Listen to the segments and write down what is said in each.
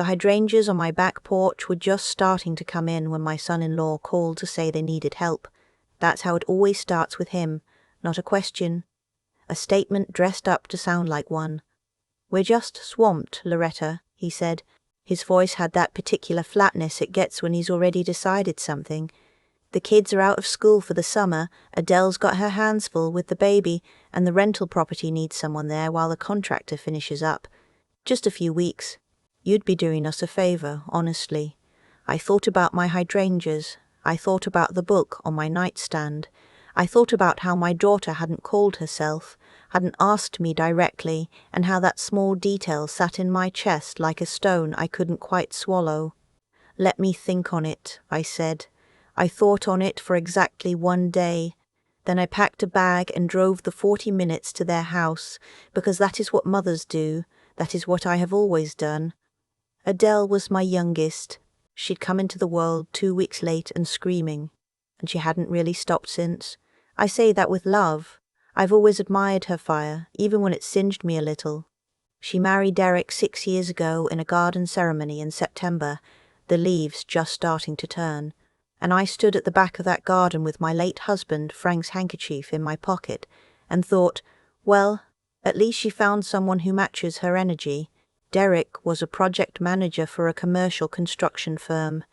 The hydrangeas on my back porch were just starting to come in when my son-in-law called to say they needed help. That's how it always starts with him, not a question. A statement dressed up to sound like one. "We're just swamped, Loretta," he said. His voice had that particular flatness it gets when he's already decided something. "The kids are out of school for the summer, Adele's got her hands full with the baby, and the rental property needs someone there while the contractor finishes up. Just a few weeks. You'd be doing us a favor, honestly." I thought about my hydrangeas. I thought about the book on my nightstand. I thought about how my daughter hadn't called herself, hadn't asked me directly, and how that small detail sat in my chest like a stone I couldn't quite swallow. "Let me think on it," I said. I thought on it for exactly 1 day. Then I packed a bag and drove the 40 minutes to their house, because that is what mothers do. That is what I have always done. Adele was my youngest. She'd come into the world 2 weeks late and screaming, and she hadn't really stopped since. I say that with love. I've always admired her fire, even when it singed me a little. She married Derek 6 years ago in a garden ceremony in September, the leaves just starting to turn, and I stood at the back of that garden with my late husband, Frank's handkerchief, in my pocket, and thought, well, at least she found someone who matches her energy. Derek was a project manager for a commercial construction firm.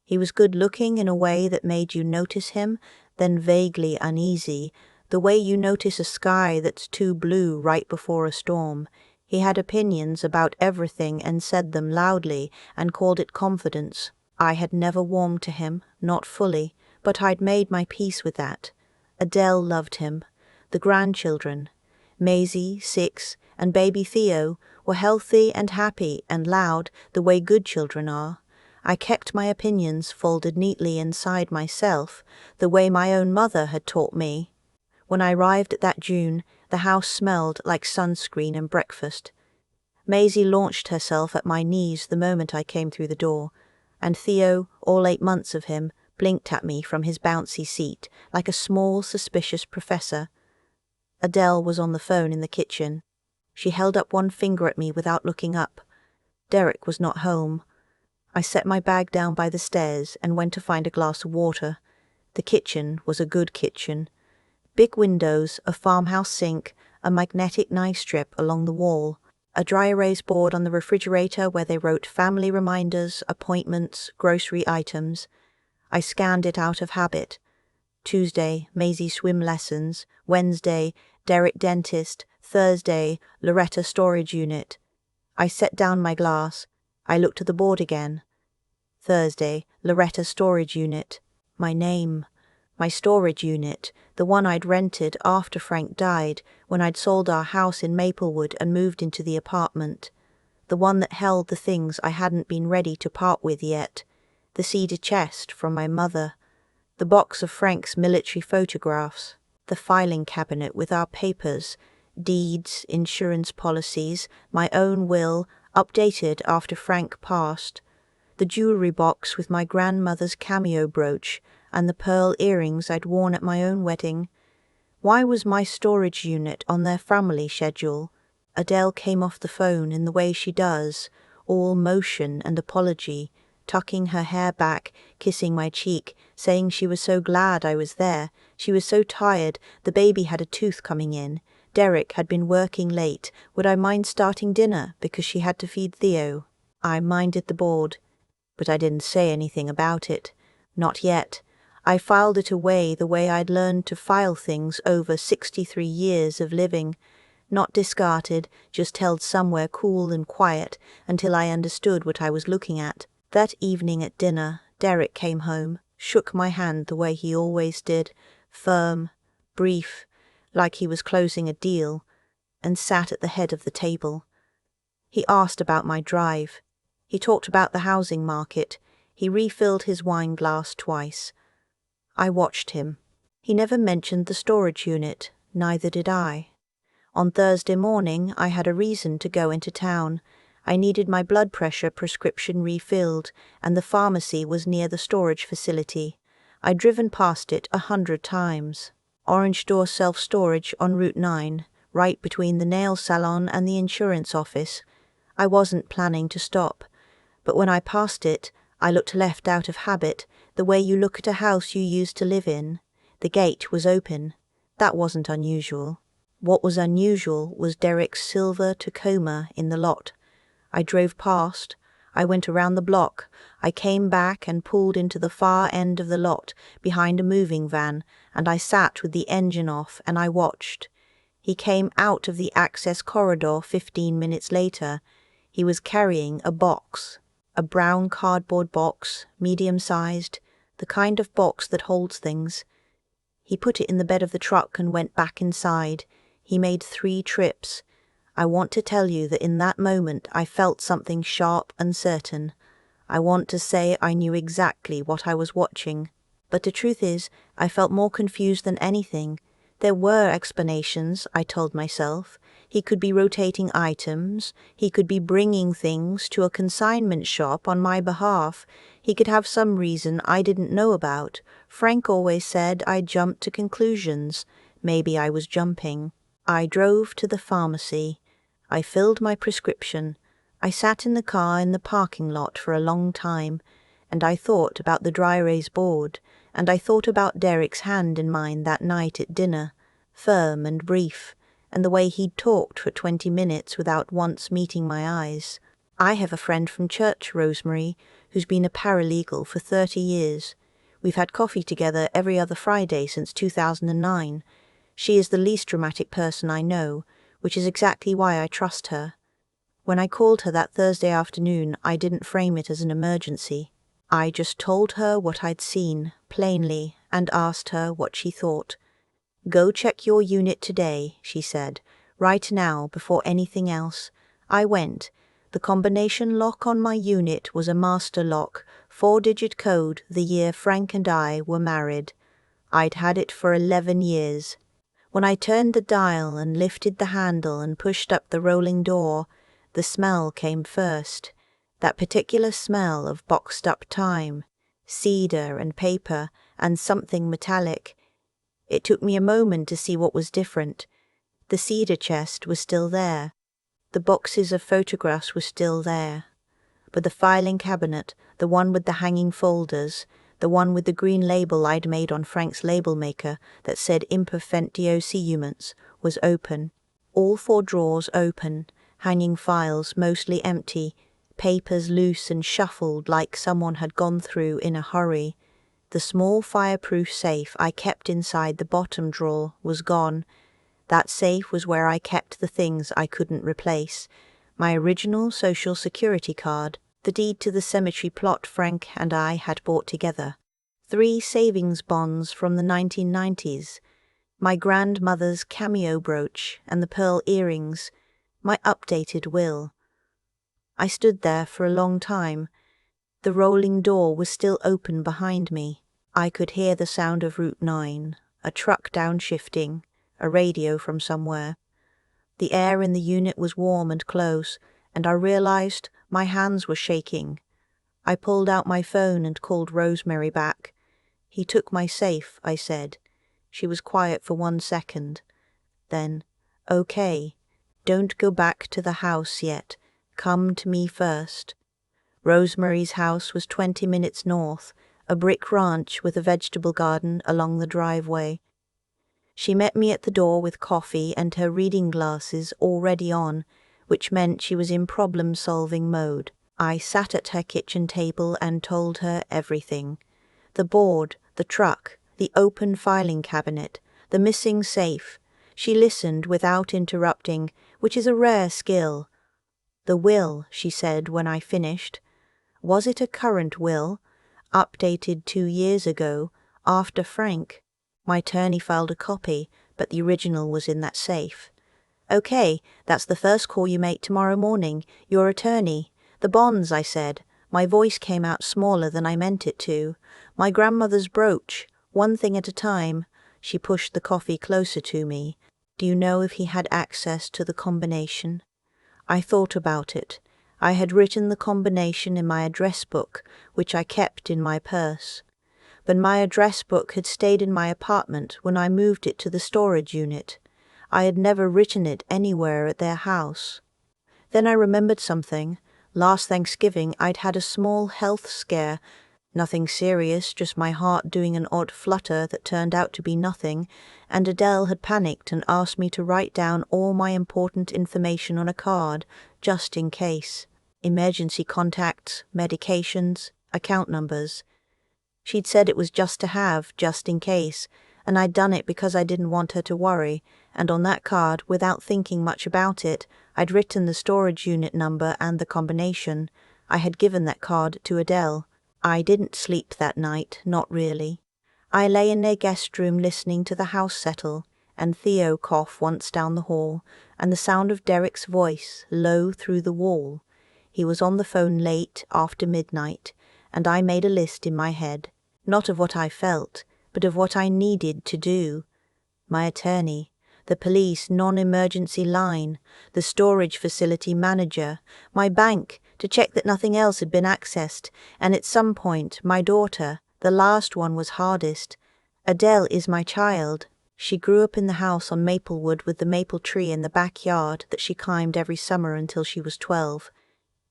He was good-looking in a way that made you notice him, then vaguely uneasy, the way you notice a sky that's too blue right before a storm. He had opinions about everything and said them loudly and called it confidence. I had never warmed to him, not fully, but I'd made my peace with that. Adele loved him. The grandchildren, Maisie, 6, and baby Theo, were healthy and happy and loud the way good children are. I kept my opinions folded neatly inside myself, the way my own mother had taught me. When I arrived at that June, the house smelled like sunscreen and breakfast. Maisie launched herself at my knees the moment I came through the door, and Theo, all 8 months of him, blinked at me from his bouncy seat like a small, suspicious professor. Adele was on the phone in the kitchen. She held up one finger at me without looking up. Derek was not home. I set my bag down by the stairs and went to find a glass of water. The kitchen was a good kitchen. Big windows, a farmhouse sink, a magnetic knife strip along the wall, a dry erase board on the refrigerator where they wrote family reminders, appointments, grocery items. I scanned it out of habit. Tuesday, Maisie swim lessons. Wednesday, Derek dentist. Thursday, Loretta storage unit. I set down my glass. I looked at the board again. Thursday, Loretta storage unit. My name. My storage unit, the one I'd rented after Frank died, when I'd sold our house in Maplewood and moved into the apartment. The one that held the things I hadn't been ready to part with yet. The cedar chest from my mother. The box of Frank's military photographs. The filing cabinet with our papers, deeds, insurance policies, my own will, updated after Frank passed. The jewelry box with my grandmother's cameo brooch and the pearl earrings I'd worn at my own wedding. Why was my storage unit on their family schedule? Adele came off the phone in the way she does, all motion and apology, tucking her hair back, kissing my cheek, saying she was so glad I was there. She was so tired, the baby had a tooth coming in. Derek had been working late. Would I mind starting dinner because she had to feed Theo? I minded the board, but I didn't say anything about it. Not yet. I filed it away the way I'd learned to file things over 63 years of living. Not discarded, just held somewhere cool and quiet until I understood what I was looking at. That evening at dinner, Derek came home, shook my hand the way he always did, firm, brief, like he was closing a deal, and sat at the head of the table. He asked about my drive. He talked about the housing market. He refilled his wine glass twice. I watched him. He never mentioned the storage unit, neither did I. On Thursday morning, I had a reason to go into town. I needed my blood pressure prescription refilled, and the pharmacy was near the storage facility. I'd driven past it 100 times. Orange Door self-storage on Route 9, right between the nail salon and the insurance office. I wasn't planning to stop, But when I passed it, I looked left out of habit, the way you look at a house you used to live in. The gate was open. That wasn't unusual. What was unusual was Derek's silver Tacoma in the lot. I drove past. I went around the block. I came back and pulled into the far end of the lot, behind a moving van, and I sat with the engine off and I watched. He came out of the access corridor 15 minutes later. He was carrying a box. A brown cardboard box, medium-sized, the kind of box that holds things. He put it in the bed of the truck and went back inside. He made 3 trips. I want to tell you that in that moment I felt something sharp and certain. I want to say I knew exactly what I was watching. But the truth is, I felt more confused than anything. There were explanations, I told myself. He could be rotating items. He could be bringing things to a consignment shop on my behalf. He could have some reason I didn't know about. Frank always said I jumped to conclusions. Maybe I was jumping. I drove to the pharmacy. I filled my prescription. I sat in the car in the parking lot for a long time, and I thought about the dry erase board, and I thought about Derek's hand in mine that night at dinner, firm and brief, and the way he'd talked for 20 minutes without once meeting my eyes. I have a friend from church, Rosemary, who's been a paralegal for 30 years. We've had coffee together every other Friday since 2009. She is the least dramatic person I know, which is exactly why I trust her. When I called her that Thursday afternoon, I didn't frame it as an emergency. I just told her what I'd seen, plainly, and asked her what she thought. "Go check your unit today," she said, "right now, before anything else." I went. The combination lock on my unit was a master lock, 4-digit code the year Frank and I were married. I'd had it for 11 years. When I turned the dial and lifted the handle and pushed up the rolling door, the smell came first. That particular smell of boxed-up time, cedar and paper and something metallic. It took me a moment to see what was different. The cedar chest was still there. The boxes of photographs were still there. But the filing cabinet, the one with the hanging folders, the one with the green label I'd made on Frank's label maker that said imperfectio siuments, was open. All 4 drawers open, hanging files mostly empty, papers loose and shuffled like someone had gone through in a hurry. The small fireproof safe I kept inside the bottom drawer was gone. That safe was where I kept the things I couldn't replace. My original Social Security card, the deed to the cemetery plot Frank and I had bought together, 3 savings bonds from the 1990s, my grandmother's cameo brooch and the pearl earrings, my updated will. I stood there for a long time. The rolling door was still open behind me. I could hear the sound of Route 9, a truck downshifting, a radio from somewhere. The air in the unit was warm and close, and I realized my hands were shaking. I pulled out my phone and called Rosemary back. "He took my safe," I said. She was quiet for 1 second. Then, "Okay, don't go back to the house yet. Come to me first." Rosemary's house was 20 minutes north, a brick ranch with a vegetable garden along the driveway. She met me at the door with coffee and her reading glasses already on, which meant she was in problem-solving mode. I sat at her kitchen table and told her everything. The board, the truck, the open filing cabinet, the missing safe. She listened without interrupting, which is a rare skill. "The will," she said when I finished. "Was it a current will, updated 2 years ago, after Frank?" My attorney filed a copy, but the original was in that safe. "Okay, that's the first call you make tomorrow morning. Your attorney." "The bonds," I said. My voice came out smaller than I meant it to. "My grandmother's brooch, one thing at a time." She pushed the coffee closer to me. "Do you know if he had access to the combination?" I thought about it. I had written the combination in my address book, which I kept in my purse. But my address book had stayed in my apartment when I moved it to the storage unit. I had never written it anywhere at their house. Then I remembered something. Last Thanksgiving, I'd had a small health scare. Nothing serious, just my heart doing an odd flutter that turned out to be nothing, and Adele had panicked and asked me to write down all my important information on a card, just in case. Emergency contacts, medications, account numbers. She'd said it was just to have, just in case, and I'd done it because I didn't want her to worry, and on that card, without thinking much about it, I'd written the storage unit number and the combination. I had given that card to Adele. I didn't sleep that night, not really. I lay in their guest room listening to the house settle, and Theo cough once down the hall, and the sound of Derek's voice, low through the wall. He was on the phone late, after midnight, and I made a list in my head, not of what I felt, but of what I needed to do. My attorney, the police non-emergency line, the storage facility manager, my bank, to check that nothing else had been accessed, and at some point, my daughter, the last one was hardest. Adele is my child. She grew up in the house on Maplewood with the maple tree in the backyard that she climbed every summer until she was 12.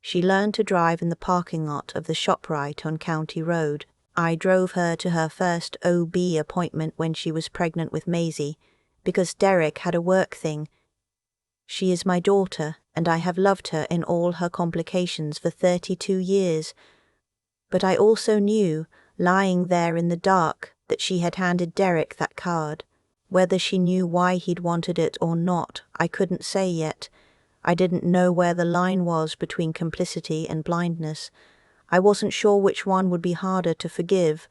She learned to drive in the parking lot of the ShopRite on County Road. I drove her to her first OB appointment when she was pregnant with Maisie, because Derek had a work thing. She is my daughter, and I have loved her in all her complications for 32 years. But I also knew, lying there in the dark, that she had handed Derek that card. Whether she knew why he'd wanted it or not, I couldn't say yet. I didn't know where the line was between complicity and blindness. I wasn't sure which one would be harder to forgive.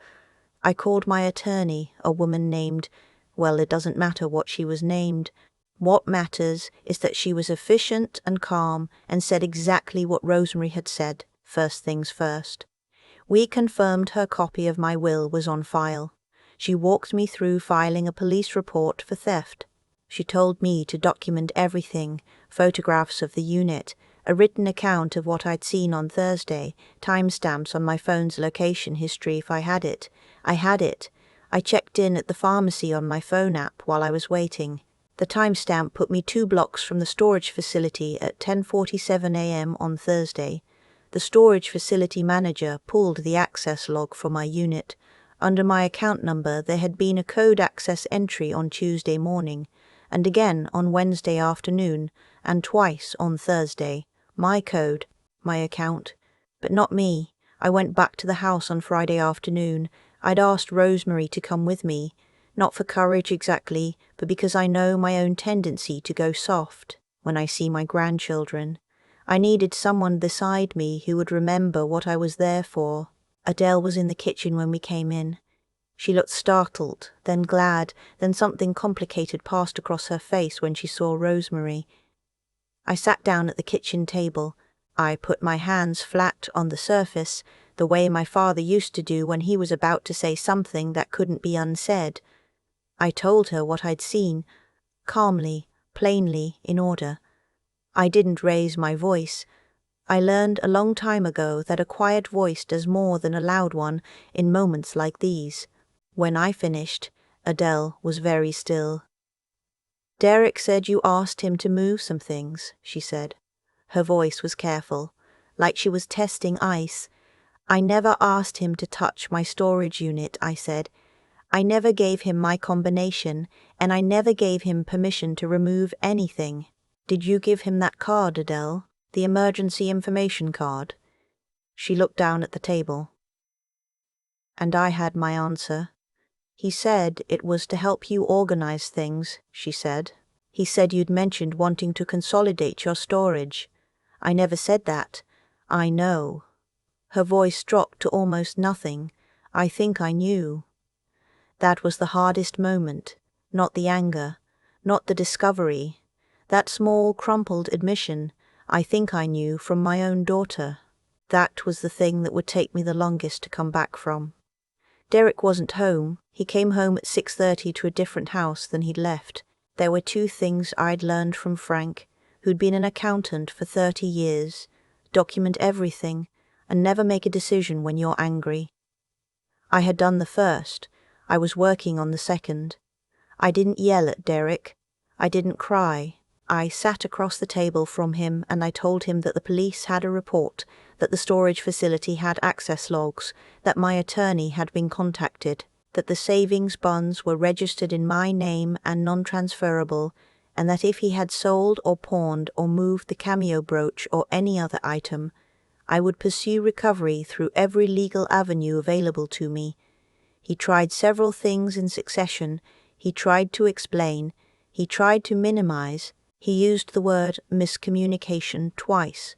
I called my attorney, a woman named, well, it doesn't matter what she was named. What matters is that she was efficient and calm and said exactly what Rosemary had said, first things first. We confirmed her copy of my will was on file. She walked me through filing a police report for theft. She told me to document everything, photographs of the unit, a written account of what I'd seen on Thursday, timestamps on my phone's location history if I had it. I had it. I checked in at the pharmacy on my phone app while I was waiting. The timestamp put me 2 blocks from the storage facility at 10:47 a.m. on Thursday. The storage facility manager pulled the access log for my unit. Under my account number there had been a code access entry on Tuesday morning, and again on Wednesday afternoon, and twice on Thursday. My code, my account, but not me. I went back to the house on Friday afternoon. I'd asked Rosemary to come with me, not for courage exactly, but because I know my own tendency to go soft when I see my grandchildren. I needed someone beside me who would remember what I was there for. Adele was in the kitchen when we came in. She looked startled, then glad, then something complicated passed across her face when she saw Rosemary. I sat down at the kitchen table. I put my hands flat on the surface, the way my father used to do when he was about to say something that couldn't be unsaid. I told her what I'd seen, calmly, plainly, in order. I didn't raise my voice. I learned a long time ago that a quiet voice does more than a loud one in moments like these. When I finished, Adele was very still. "Derek said you asked him to move some things," she said. Her voice was careful, like she was testing ice. "I never asked him to touch my storage unit," I said. "I never gave him my combination, and I never gave him permission to remove anything." "Did you give him that card, Adele? The emergency information card?" She looked down at the table. And I had my answer. "He said it was to help you organize things," she said. "He said you'd mentioned wanting to consolidate your storage." "I never said that." "I know." Her voice dropped to almost nothing. "I think I knew." That was the hardest moment, not the anger, not the discovery. That small, crumpled admission, "I think I knew," from my own daughter. That was the thing that would take me the longest to come back from. Derek wasn't home. He came home at 6:30 to a different house than he'd left. There were 2 things I'd learned from Frank, who'd been an accountant for 30 years. Document everything, and never make a decision when you're angry. I had done the first. I was working on the second. I didn't yell at Derek. I didn't cry. I sat across the table from him and I told him that the police had a report, that the storage facility had access logs, that my attorney had been contacted, that the savings bonds were registered in my name and non-transferable, and that if he had sold or pawned or moved the cameo brooch or any other item, I would pursue recovery through every legal avenue available to me. He tried several things in succession. He tried to explain. He tried to minimize. He used the word miscommunication twice.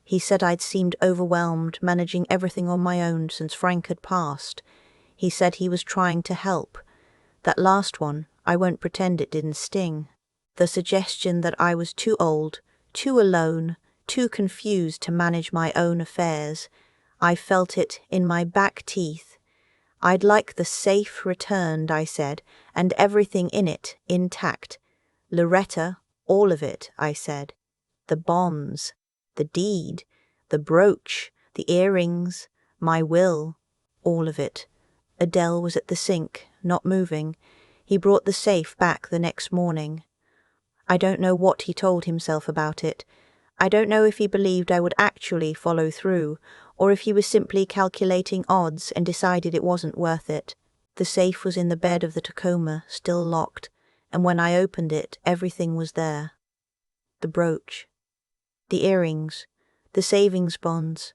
He said I'd seemed overwhelmed managing everything on my own since Frank had passed. He said he was trying to help. That last one, I won't pretend it didn't sting. The suggestion that I was too old, too alone, too confused to manage my own affairs. I felt it in my back teeth. I'd like the safe returned, I said, and everything in it intact. Loretta, all of it, I said. The bonds, the deed, the brooch, the earrings, my will, all of it. Adele was at the sink, not moving. He brought the safe back the next morning. I don't know what he told himself about it. I don't know if he believed I would actually follow through, or if he was simply calculating odds and decided it wasn't worth it. The safe was in the bed of the Tacoma, still locked, and when I opened it, everything was there. The brooch, the earrings, the savings bonds,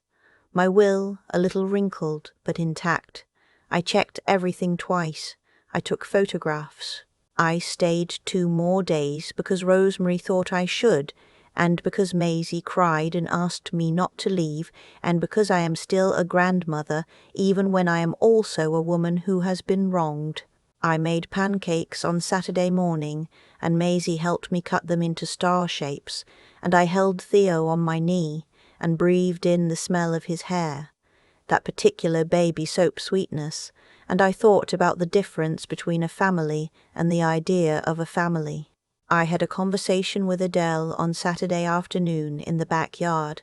my will a little wrinkled but intact. I checked everything twice. I took photographs. I stayed 2 more days because Rosemary thought I should, and because Maisie cried and asked me not to leave, and because I am still a grandmother, even when I am also a woman who has been wronged. I made pancakes on Saturday morning, and Maisie helped me cut them into star shapes, and I held Theo on my knee and breathed in the smell of his hair, that particular baby soap sweetness, and I thought about the difference between a family and the idea of a family. I had a conversation with Adele on Saturday afternoon in the backyard,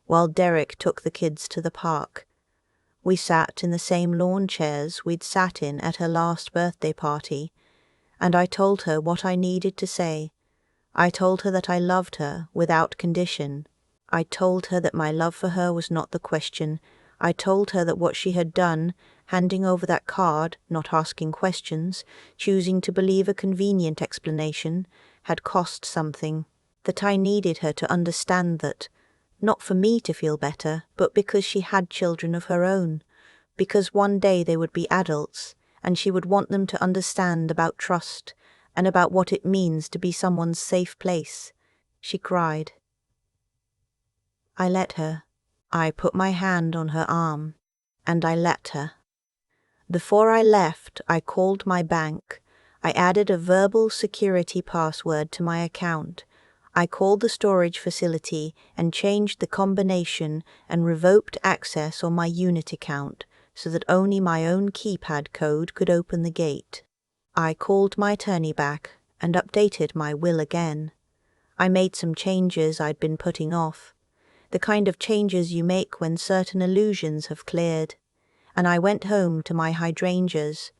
while Derek took the kids to the park. We sat in the same lawn chairs we'd sat in at her last birthday party, and I told her what I needed to say. I told her that I loved her without condition. I told her that my love for her was not the question. I told her that what she had done, handing over that card, not asking questions, choosing to believe a convenient explanation, had cost something, that I needed her to understand that, not for me to feel better, but because she had children of her own, because one day they would be adults, and she would want them to understand about trust and about what it means to be someone's safe place. She cried. I let her. I put my hand on her arm, and I let her. Before I left, I called my bank. I added a verbal security password to my account. I called the storage facility and changed the combination and revoked access on my unit account so that only my own keypad code could open the gate. I called my attorney back and updated my will again. I made some changes I'd been putting off, the kind of changes you make when certain illusions have cleared, and I went home to my hydrangeas.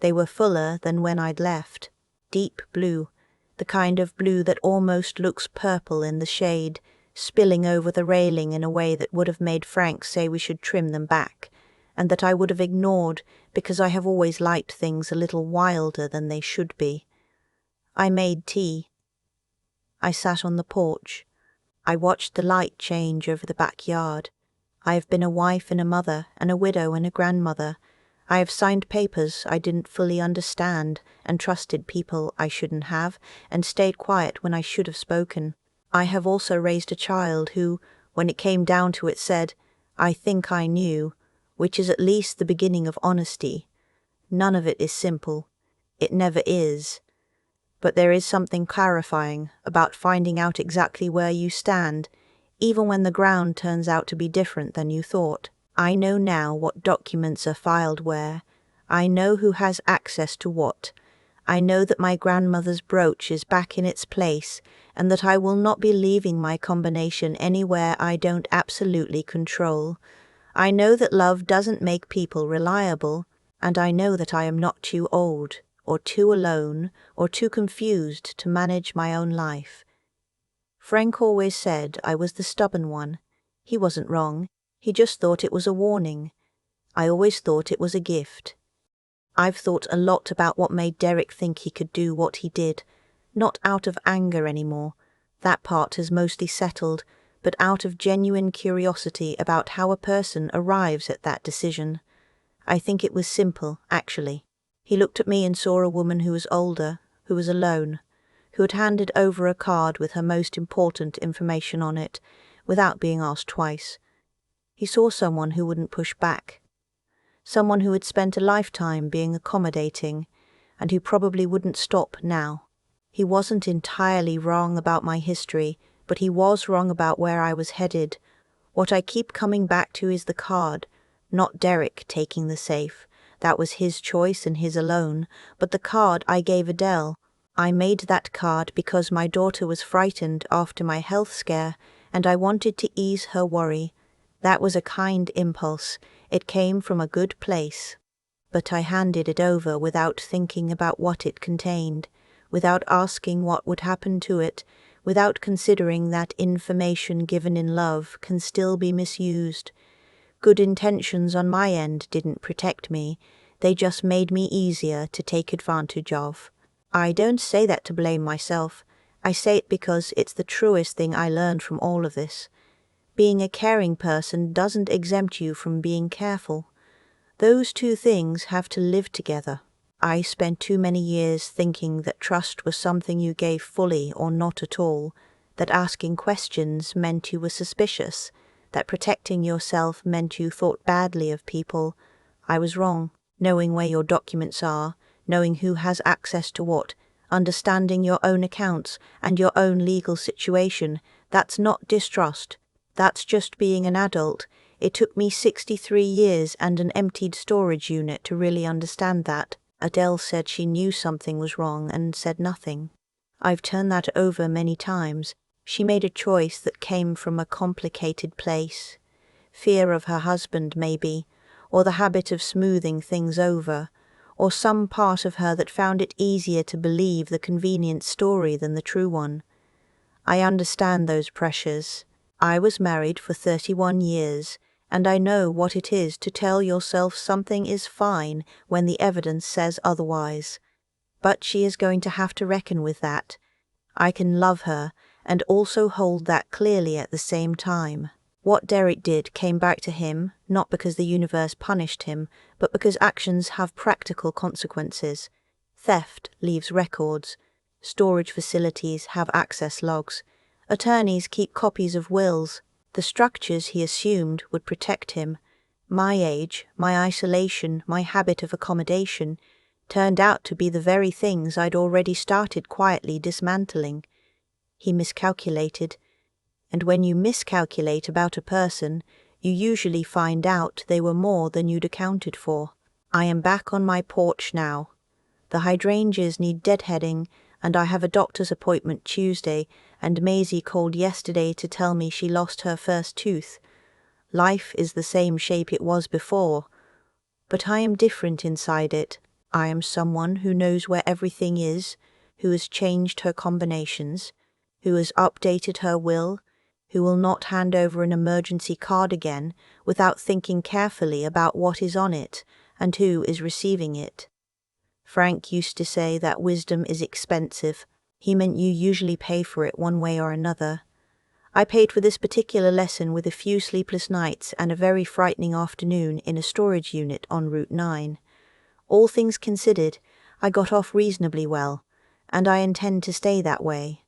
They were fuller than when I'd left, deep blue, the kind of blue that almost looks purple in the shade, spilling over the railing in a way that would have made Frank say we should trim them back, and that I would have ignored because I have always liked things a little wilder than they should be. I made tea. I sat on the porch. I watched the light change over the backyard. I have been a wife and a mother and a widow and a grandmother. I have signed papers I didn't fully understand and trusted people I shouldn't have and stayed quiet when I should have spoken. I have also raised a child who, when it came down to it, said, "I think I knew," which is at least the beginning of honesty. None of it is simple. It never is. But there is something clarifying about finding out exactly where you stand, even when the ground turns out to be different than you thought. I know now what documents are filed where. I know who has access to what. I know that my grandmother's brooch is back in its place, and that I will not be leaving my combination anywhere I don't absolutely control. I know that love doesn't make people reliable, and I know that I am not too old, or too alone, or too confused to manage my own life. Frank always said I was the stubborn one. He wasn't wrong. He just thought it was a warning. I always thought it was a gift. I've thought a lot about what made Derek think he could do what he did. Not out of anger anymore. That part has mostly settled, but out of genuine curiosity about how a person arrives at that decision. I think it was simple, actually. He looked at me and saw a woman who was older, who was alone, who had handed over a card with her most important information on it, without being asked twice. He saw someone who wouldn't push back. Someone who had spent a lifetime being accommodating, and who probably wouldn't stop now. He wasn't entirely wrong about my history, but he was wrong about where I was headed. What I keep coming back to is the card, not Derek taking the safe. That was his choice and his alone, but the card I gave Adele. I made that card because my daughter was frightened after my health scare, and I wanted to ease her worry. That was a kind impulse. It came from a good place. But I handed it over without thinking about what it contained, without asking what would happen to it, without considering that information given in love can still be misused. Good intentions on my end didn't protect me. They just made me easier to take advantage of. I don't say that to blame myself. I say it because it's the truest thing I learned from all of this. Being a caring person doesn't exempt you from being careful. Those two things have to live together. I spent too many years thinking that trust was something you gave fully or not at all, that asking questions meant you were suspicious, that protecting yourself meant you thought badly of people. I was wrong. Knowing where your documents are, knowing who has access to what, understanding your own accounts and your own legal situation, that's not distrust. That's just being an adult. It took me 63 years and an emptied storage unit to really understand that. Adele said she knew something was wrong and said nothing. I've turned that over many times. She made a choice that came from a complicated place. Fear of her husband, maybe, or the habit of smoothing things over, or some part of her that found it easier to believe the convenient story than the true one. I understand those pressures. I was married for 31 years, and I know what it is to tell yourself something is fine when the evidence says otherwise. But she is going to have to reckon with that. I can love her and also hold that clearly at the same time. What Derek did came back to him, not because the universe punished him, but because actions have practical consequences. Theft leaves records. Storage facilities have access logs. Attorneys keep copies of wills. The structures he assumed would protect him. My age, my isolation, my habit of accommodation, turned out to be the very things I'd already started quietly dismantling. He miscalculated. And when you miscalculate about a person, you usually find out they were more than you'd accounted for. I am back on my porch now. The hydrangeas need deadheading, and I have a doctor's appointment Tuesday, and Maisie called yesterday to tell me she lost her first tooth. Life is the same shape it was before, but I am different inside it. I am someone who knows where everything is, who has changed her combinations, who has updated her will, who will not hand over an emergency card again without thinking carefully about what is on it and who is receiving it. Frank used to say that wisdom is expensive. He meant you usually pay for it one way or another. I paid for this particular lesson with a few sleepless nights and a very frightening afternoon in a storage unit on Route 9. All things considered, I got off reasonably well, and I intend to stay that way.